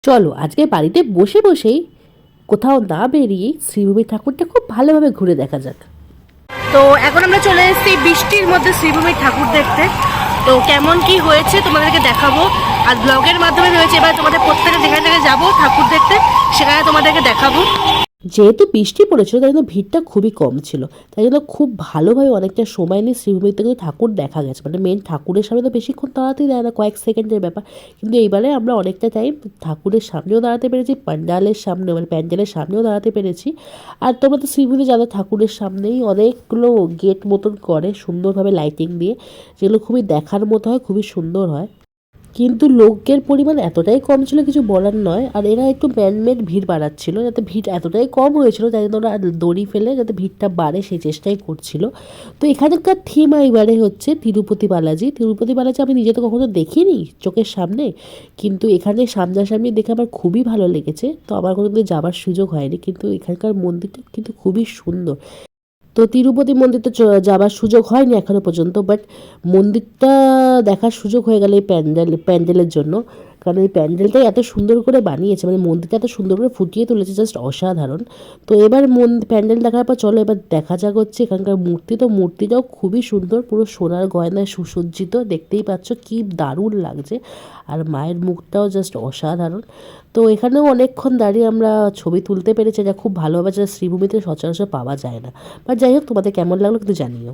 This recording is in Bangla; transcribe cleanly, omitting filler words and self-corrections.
চলো আজকে বাড়িতে বসে বসেই কোথাও না বেরিয়ে শ্রীভূমি ঠাকুরটা খুব ভালোভাবে ঘুরে দেখা যাক। তো এখন আমরা চলে এসেছি বৃষ্টির মধ্যে শ্রীভূমির ঠাকুর দেখতে। তো কেমন কি হয়েছে তোমাদেরকে দেখাবো, আর ব্লগের মাধ্যমে হয়েছে। এবার তোমাদের প্রত্যেকে যেখানে থেকে যাবো ঠাকুর দেখতে সেখানে তোমাদেরকে দেখাবো। যেহেতু বৃষ্টি পড়েছিল তাই জন্য ভিড়টা খুবই কম ছিল, তাই জন্য খুব ভালোভাবে অনেকটা সময় নিয়ে শ্রীভূমিতে কিন্তু ঠাকুর দেখা গেছে। মানে মেন ঠাকুরের সামনে তো বেশিক্ষণ দাঁড়াতেই দেয় না, কয়েক সেকেন্ডের ব্যাপার। কিন্তু এইবারে আমরা অনেকটা টাইম ঠাকুরের সামনেও দাঁড়াতে পেরেছি, প্যান্ডেলের সামনেও মানে প্যান্ডেলের সামনেও দাঁড়াতে পেরেছি। আর তোমরা তো শ্রীভূমিতে যারা ঠাকুরের সামনেই অনেকগুলো গেট মতন করে সুন্দরভাবে লাইটিং দিয়ে, যেগুলো খুবই দেখার মতো হয়, খুবই সুন্দর হয়। কিন্তু লোকের পরিমাণ এতটাই কম ছিল কিছু বলার নয়। আর এরা একটু ম্যানমেড ভিড় বাড়াচ্ছিল, যাতে ভিড় এতটাই কম হয়েছিল তাই জন্য ওরা দড়ি ফেলে যাতে ভিড়টা বাড়ে সেই চেষ্টাই করছিল। তো এখানকার থিম এবারে হচ্ছে তিরুপতি বালাজি। তিরুপতি বালাজি আমি নিজে তো কখনো দেখিনি চোখের সামনে, কিন্তু এখানে সামনাসামনি দেখে আমার খুবই ভালো লেগেছে। তো আমার কোনো যাবার সুযোগ হয়নি, কিন্তু এখানকার মন্দিরটা কিন্তু খুবই সুন্দর। তো তিরুপতি মন্দির তো যাবার সুযোগ হয়নি এখনো পর্যন্ত, বাট মন্দিরটা দেখার সুযোগ হয়ে গেল এই প্যান্ডেলের জন্য। কারণ এই প্যান্ডেলটাই এত সুন্দর করে বানিয়েছে, মানে মন্দিরটা এত সুন্দর করে ফুটিয়ে তুলেছে, জাস্ট অসাধারণ। তো এবার প্যান্ডেল দেখার পর চলো এবার দেখা যাক হচ্ছে এখানকার মূর্তি। তো মূর্তিটাও খুবই সুন্দর, পুরো সোনার গয়নায় সুসজ্জিত, দেখতেই পাচ্ছ কি দারুণ লাগছে। আর মায়ের মুখটাও জাস্ট অসাধারণ। তো এখানেও অনেকক্ষণ দাঁড়িয়ে আমরা ছবি তুলতে পেরেছি, যা খুব ভালোভাবে, যা শ্রীভূমিতে সচরাচর পাওয়া যায় না। বাট যাই হোক, তোমাদের কেমন লাগলো কিন্তু জানিও।